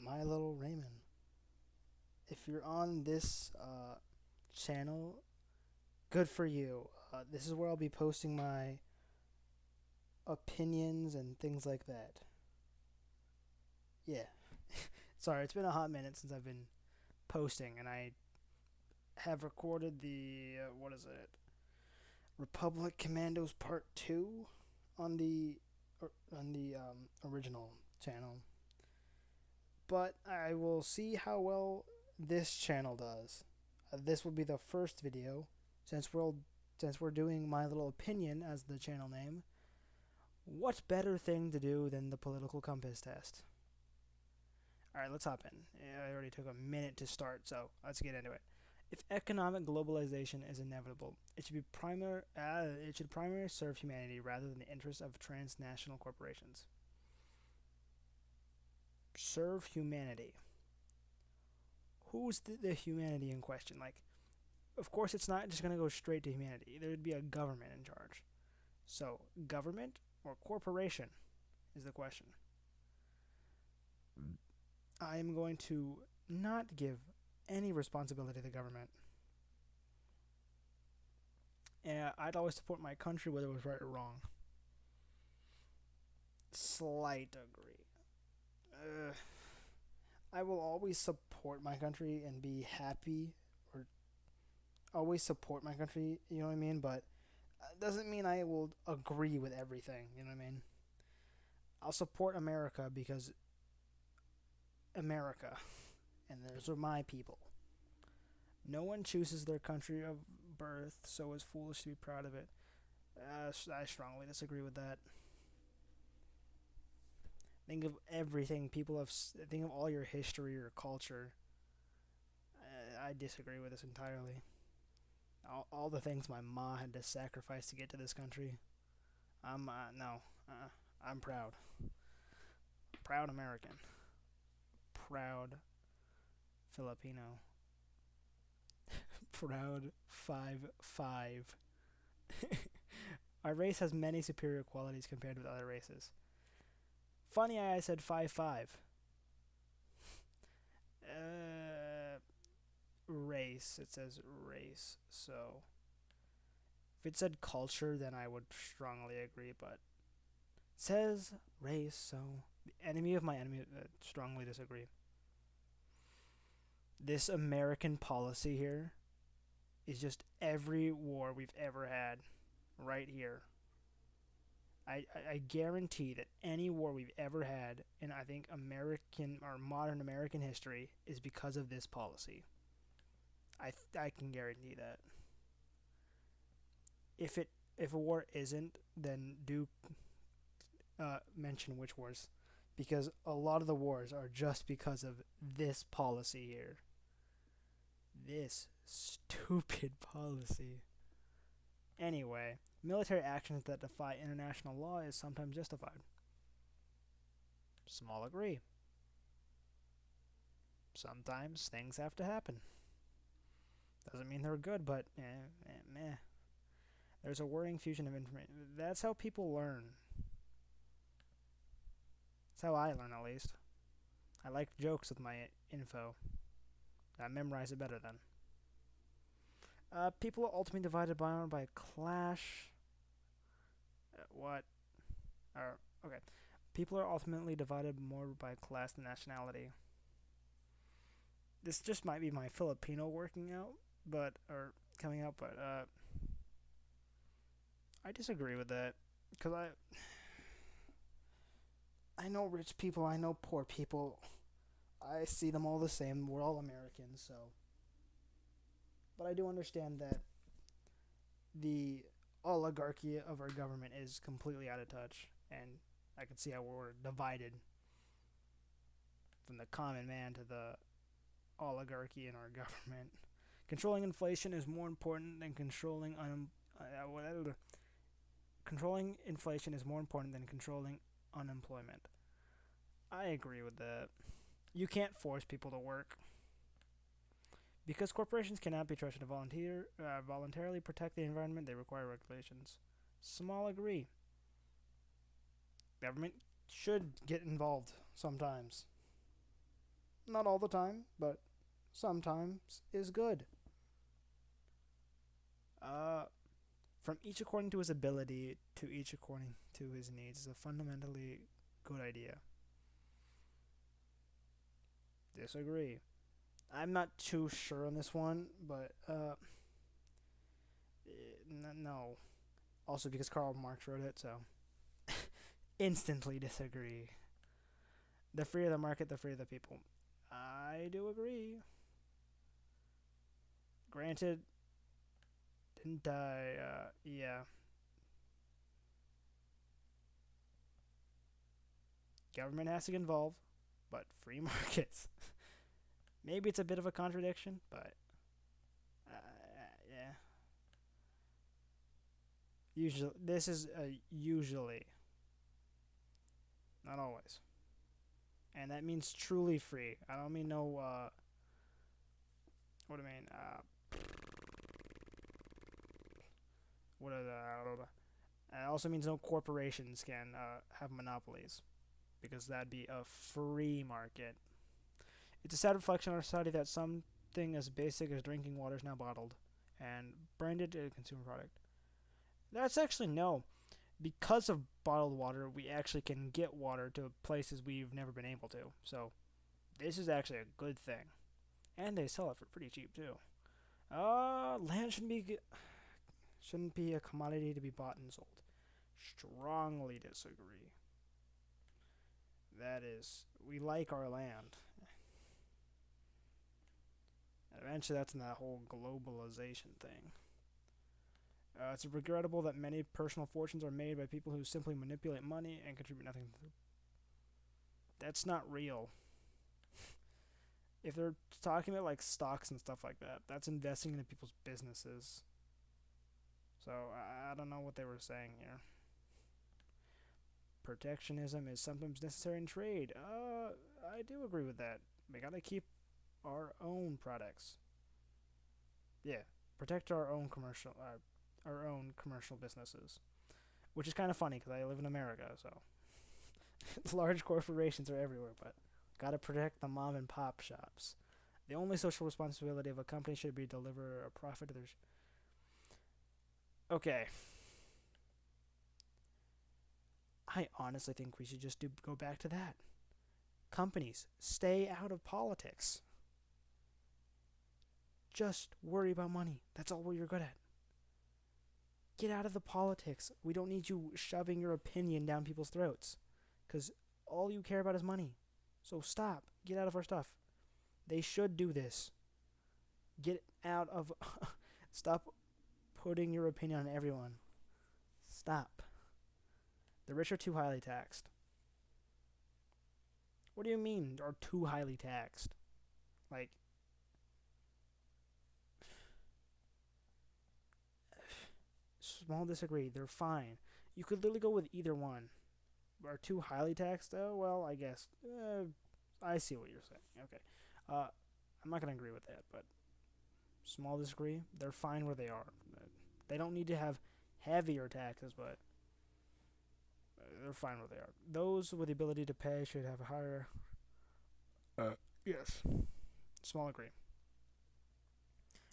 My Little Raymond. If you're on this channel, good for you. This is where I'll be posting my opinions and things like that. Yeah. Sorry, it's been a hot minute since I've been posting, and I have recorded the what is it? Republic Commandos Part 2 on the original channel. But I will see how well this channel does. This will be the first video since we're doing My Little Opinion as the channel name. What better thing to do than the political compass test? Alright, let's hop in. I already took a minute to start, so let's get into it. If economic globalization is inevitable, it should primarily serve humanity rather than the interests of transnational corporations. Serve humanity. Who's the humanity in question? Like, of course, it's not just going to go straight to humanity. There would be a government in charge. So, government or corporation is the question. I am going to not give any responsibility to the government. And I'd always support my country whether it was right or wrong. Slight agree. I will always support my country and be happy, or always support my country, you know what I mean? But it doesn't mean I will agree with everything, you know what I mean? I'll support America because America, and those are my people. No one chooses their country of birth, so is foolish to be proud of it. I strongly disagree with that. Think of everything people have. Think of all your history or culture. I disagree with this entirely. All the things my ma had to sacrifice to get to this country. I'm no. I'm proud. Proud American. Proud Filipino. Proud 5'5". Our race has many superior qualities compared with other races. Funny I said 5'5". Race. It says race. So if it said culture, then I would strongly agree. But it says race, so the enemy of my enemy strongly disagree. This American policy here is just every war we've ever had right here. I guarantee that any war we've ever had in, I think, American or modern American history is because of this policy. I can guarantee that. If a war isn't, then do mention which wars, because a lot of the wars are just because of this policy here. This stupid policy. Anyway, military actions that defy international law is sometimes justified. Small agree. Sometimes things have to happen. Doesn't mean they're good, but meh. There's a worrying fusion of information. That's how people learn. That's how I learn, at least. I like jokes with my info. I memorize it better then. People are ultimately divided by a clash. What? Okay. People are ultimately divided more by class than nationality. This just might be my Filipino working out, or coming out, but I disagree with that, because I know rich people, I know poor people. I see them all the same. We're all Americans, so. But I do understand that the oligarchy of our government is completely out of touch, and I can see how we're divided from the common man to the oligarchy in our government. Controlling inflation is more important than controlling inflation is more important than controlling unemployment. I agree with that. You can't force people to work. Because corporations cannot be trusted to voluntarily protect the environment, they require regulations. Small agree. Government should get involved sometimes. Not all the time, but sometimes is good. Uh, from each according to his ability to each according to his needs is a fundamentally good idea. Disagree. I'm not too sure on this one, but no. Also because Karl Marx wrote it, so instantly disagree. The freer the market, the freer the people. I do agree. Granted, didn't I? Yeah. Government has to get involved, but free markets. Maybe it's a bit of a contradiction, but yeah. Usually, this is usually, not always, and that means truly free. I don't mean no. What do I mean? What are the? It also means no corporations can have monopolies, because that'd be a free market. It's a sad reflection on our society that something as basic as drinking water is now bottled and branded a consumer product. That's actually no. Because of bottled water, we actually can get water to places we've never been able to. So this is actually a good thing, and they sell it for pretty cheap too. Land shouldn't be a commodity to be bought and sold. Strongly disagree. That is, we like our land. Eventually, that's in that whole globalization thing. It's regrettable that many personal fortunes are made by people who simply manipulate money and contribute nothing. That's not real. If they're talking about like stocks and stuff like that, that's investing into people's businesses. So I don't know what they were saying here. Protectionism is sometimes necessary in trade. I do agree with that. We gotta keep our own products. Yeah, protect our own commercial businesses. Which is kind of funny because I live in America, so large corporations are everywhere, but gotta protect the mom and pop shops. The only social responsibility of a company should be to deliver a profit to their. Okay, I honestly think we should just go back to that. Companies, stay out of politics. Just worry about money. That's all you're good at. Get out of the politics. We don't need you shoving your opinion down people's throats. Because all you care about is money. So stop. Get out of our stuff. They should do this. Get out of. Stop putting your opinion on everyone. Stop. The rich are too highly taxed. What do you mean, are too highly taxed? Like, small disagree. They're fine. You could literally go with either one. Are too highly taxed? Oh, well, I guess. I see what you're saying. Okay. I'm not going to agree with that, but small disagree. They're fine where they are. They don't need to have heavier taxes, but they're fine where they are. Those with the ability to pay should have a higher. Yes. Small agree.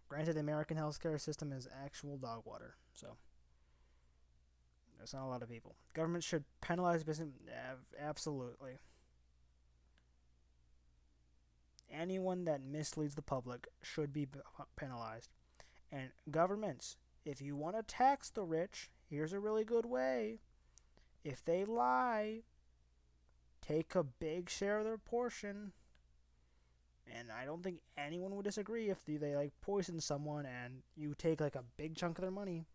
Granted, the American healthcare system is actual dog water, so there's not a lot of people. Government should penalize business. Absolutely. Anyone that misleads the public should be penalized. And governments, if you want to tax the rich, here's a really good way. If they lie, take a big share of their portion. And I don't think anyone would disagree if they like poison someone and you take like a big chunk of their money.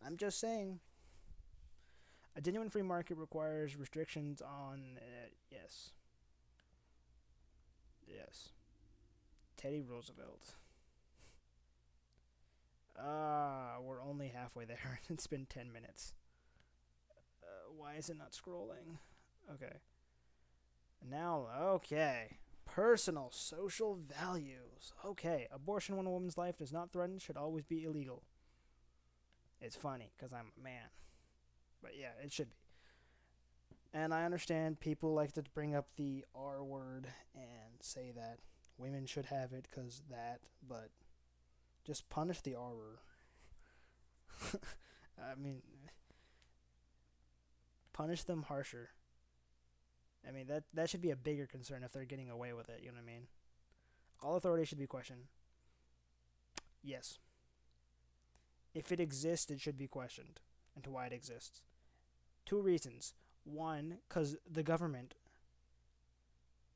I'm just saying. A genuine free market requires restrictions on. Yes. Yes. Teddy Roosevelt. We're only halfway there. It's been 10 minutes. Why is it not scrolling? Okay. Now, okay. Personal social values. Okay. Abortion when a woman's life is not threatened should always be illegal. It's funny because I'm a man. But yeah, it should be. And I understand people like to bring up the R word and say that women should have it because that, but just punish the R word. I mean, punish them harsher. I mean, that should be a bigger concern if they're getting away with it, you know what I mean? All authority should be questioned. Yes. If it exists, it should be questioned into why it exists. Two reasons. One, because the government,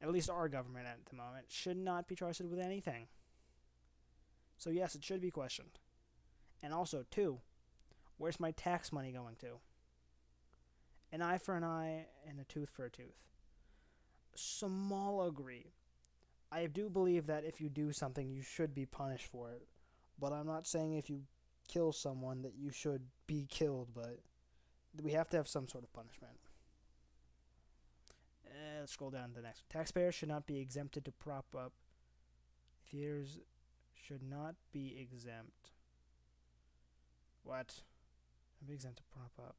at least our government at the moment, should not be trusted with anything. So, yes, it should be questioned. And also, two, where's my tax money going to? An eye for an eye and a tooth for a tooth. Small agree. I do believe that if you do something, you should be punished for it. But I'm not saying if you kill someone that you should be killed, but we have to have some sort of punishment. Let's scroll down to the next. Taxpayers should not be exempted to prop up. Theaters should not be exempt. What? Be exempt to prop up.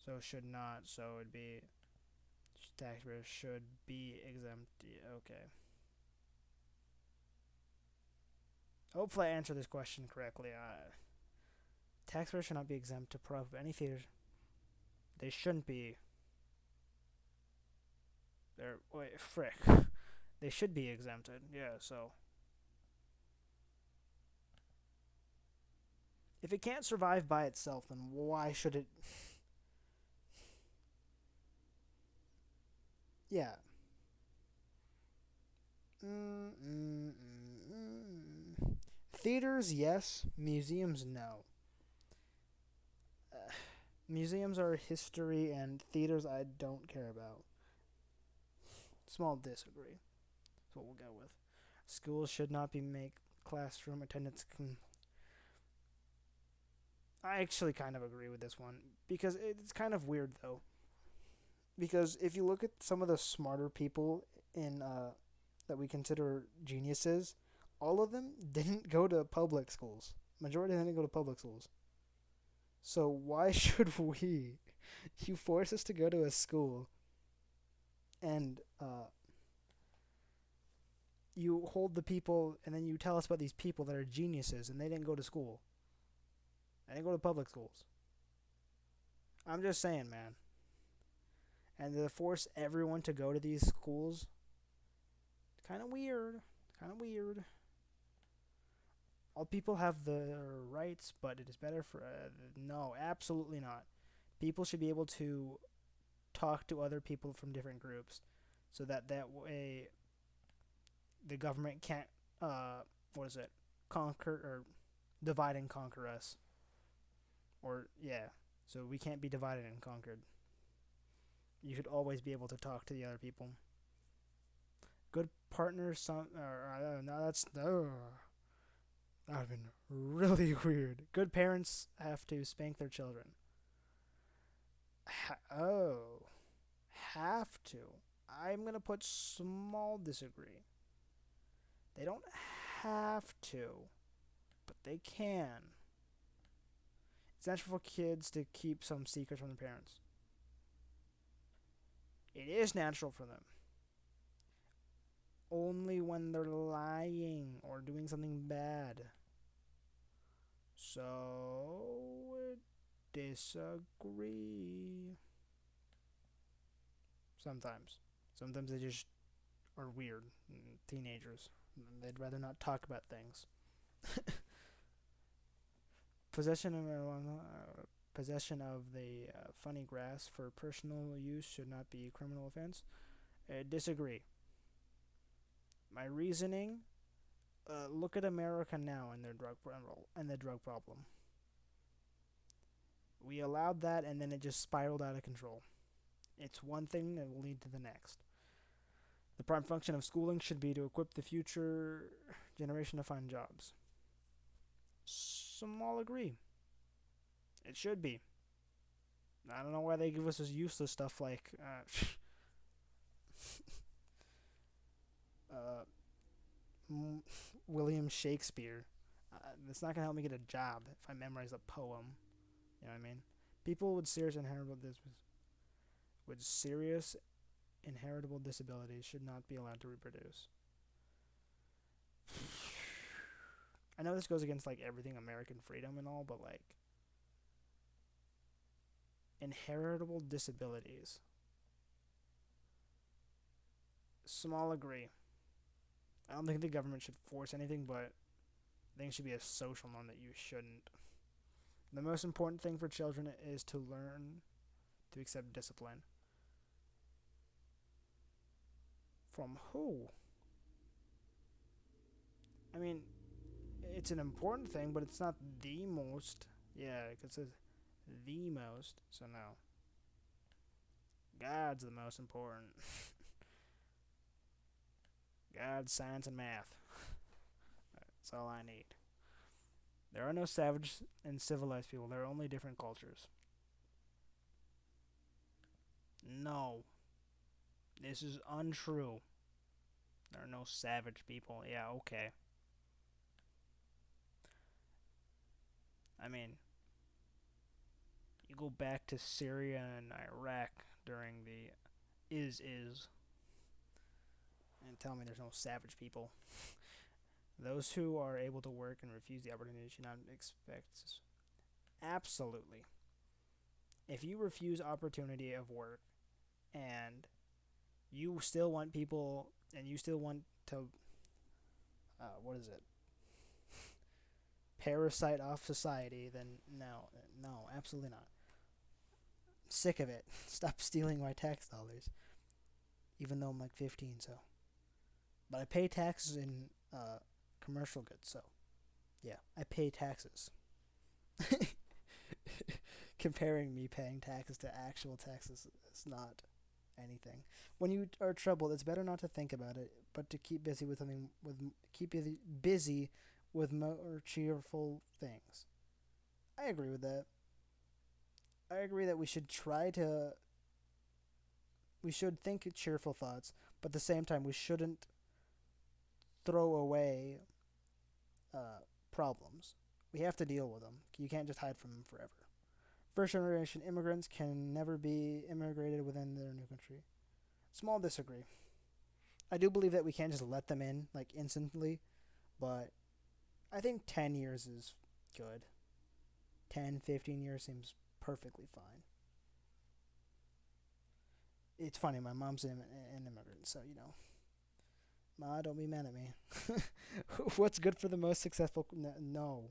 So should not. So it'd be taxpayers should be exempt. Okay. Hopefully, I answered this question correctly. Taxpayers should not be exempt to prop up any theaters. They shouldn't be. They're wait, frick. They should be exempted. Yeah. So if it can't survive by itself, then why should it? Yeah. Theaters, yes. Museums, no. Museums are history, and theaters I don't care about. Small disagree. That's what we'll go with. Schools should not be make classroom attendance. I actually kind of agree with this one because it's kind of weird though. Because if you look at some of the smarter people in that we consider geniuses, all of them didn't go to public schools. Majority didn't go to public schools. So why should we? You force us to go to a school, and you hold the people, and then you tell us about these people that are geniuses, and they didn't go to school. They didn't go to public schools. I'm just saying, man. And to force everyone to go to these schools, kind of weird. Kind of weird. All people have the rights, but it is better for. No, absolutely not. People should be able to talk to other people from different groups so that way the government can't, what is it, conquer or divide and conquer us. Or, yeah, so we can't be divided and conquered. You should always be able to talk to the other people. Good partners, some. No, that's. That would have been really weird. Good parents have to spank their children. Oh. Have to. I'm going to put small disagree. They don't have to, but they can. It's natural for kids to keep some secrets from their parents. It is natural for them. Only when they're lying or doing something bad. So, disagree. Sometimes. Sometimes they just are weird. Teenagers. They'd rather not talk about things. Possession of possession of the funny grass for personal use should not be a criminal offense. Disagree. My reasoning: look at America now and their drug problem. We allowed that, and then it just spiraled out of control. It's one thing that will lead to the next. The prime function of schooling should be to equip the future generation to find jobs. Some all agree. It should be. I don't know why they give us this useless stuff like uh, William Shakespeare. It's not gonna help me get a job if I memorize a poem. You know what I mean? People with serious inheritable disabilities should not be allowed to reproduce. I know this goes against like everything American freedom and all, but like inheritable disabilities. Small agree. I don't think the government should force anything, but I think it should be a social norm that you shouldn't. The most important thing for children is to learn to accept discipline. From who? I mean, it's an important thing, but it's not the most. Yeah, it says the most, so no. God's the most important. God, science, and math. That's all I need. There are no savage and civilized people. There are only different cultures. No. This is untrue. There are no savage people. Yeah, okay. I mean, you go back to Syria and Iraq during the is and tell me there's no savage people. Those who are able to work and refuse the opportunity should not expect. Absolutely. If you refuse opportunity of work and you still want people and you still want to, what is it? Parasite off society, then no, absolutely not. I'm sick of it. Stop stealing my tax dollars. Even though I'm like 15, so. But I pay taxes in commercial goods, so yeah, I pay taxes. Comparing me paying taxes to actual taxes is not anything. When you are troubled, it's better not to think about it, but to keep busy with something with keep busy with more cheerful things. I agree with that. I agree that we should think cheerful thoughts, but at the same time we shouldn't throw away problems. We have to deal with them. You can't just hide from them forever. First generation immigrants can never be immigrated within their new country. Small disagree. I do believe that we can't just let them in like instantly, but I think 10 years is good. 10, 15 years seems perfectly fine. It's funny, my mom's an immigrant, so you know. Ma, don't be mad at me. What's good for the most successful? No.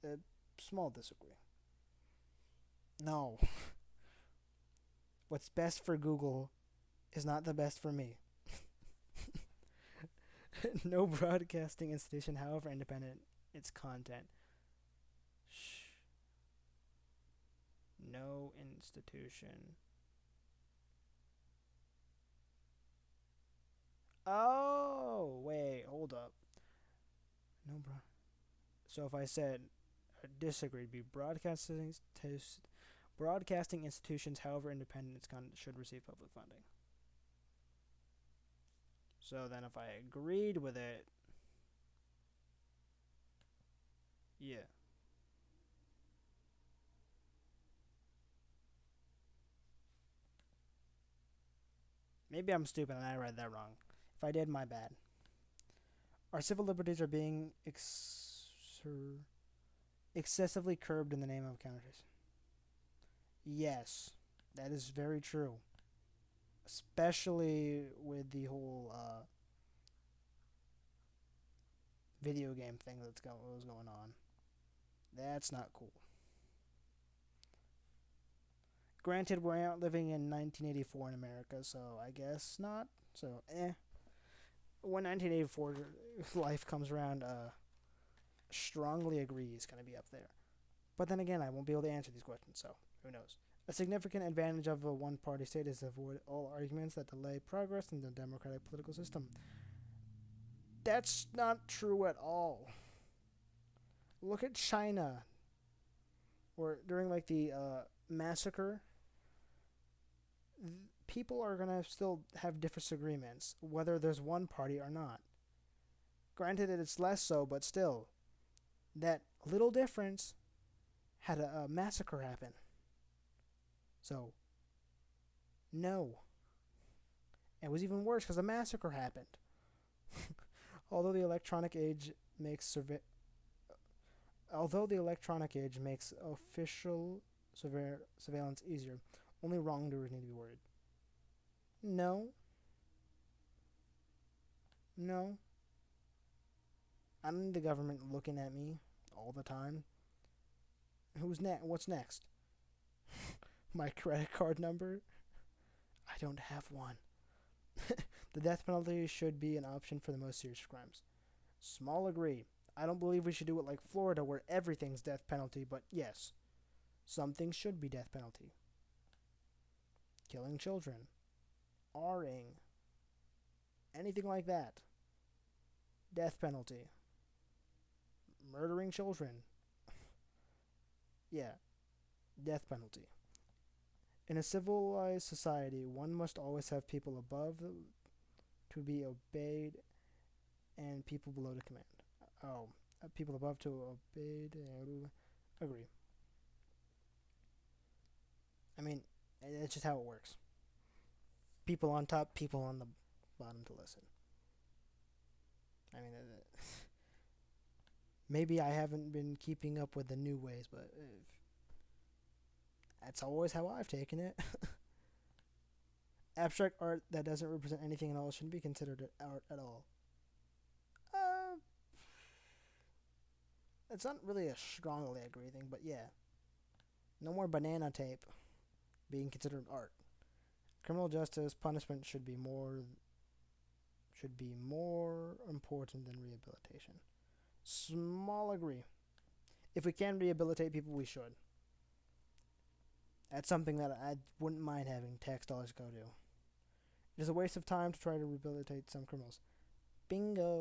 Uh, Small disagree. No. What's best for Google is not the best for me. No broadcasting institution, however independent its content. Shh. No institution. Oh, wait, hold up. No, bro. So if I said disagreed, be broadcasting institutions, however independent its content, should receive public funding. So then if I agreed with it, yeah. Maybe I'm stupid and I read that wrong. If I did, my bad. Our civil liberties are being excessively curbed in the name of counterfeit. Yes, that is very true. Especially with the whole video game thing was going on. That's not cool. Granted, we're not living in 1984 in America, so I guess not. So, when 1984 life comes around, strongly agree is going to be up there. But then again, I won't be able to answer these questions, so who knows? A significant advantage of a one party state is to avoid all arguments that delay progress in the democratic political system. That's not true at all. Look at China, where during like the massacre, people are gonna still have disagreements whether there's one party or not. Granted, that it's less so, but still, that little difference had a massacre happen. So, no. It was even worse because a massacre happened. Although the electronic age makes official surveillance easier, only wrongdoers need to be worried. No, no. I don't need the government looking at me all the time. Who's next? What's next? My credit card number? I don't have one. The death penalty should be an option for the most serious crimes. Small agree. I don't believe we should do it like Florida where everything's death penalty, but yes, some things should be death penalty. Killing children, R-ing, anything like that. Death penalty. Murdering children. Yeah, death penalty. In a civilized society, one must always have people above to be obeyed and people below to command. Oh, people above to obeyed. Agree. I mean, it's just how it works. People on top, people on the bottom to listen. I mean, maybe I haven't been keeping up with the new ways, but that's always how I've taken it. Abstract art that doesn't represent anything at all shouldn't be considered art at all. Uh, it's not really a strongly agree thing, but yeah. No more banana tape being considered art. Criminal justice punishment should be more important than rehabilitation. Small agree. If we can rehabilitate people, we should. That's something that I wouldn't mind having tax dollars go to. It is a waste of time to try to rehabilitate some criminals. Bingo.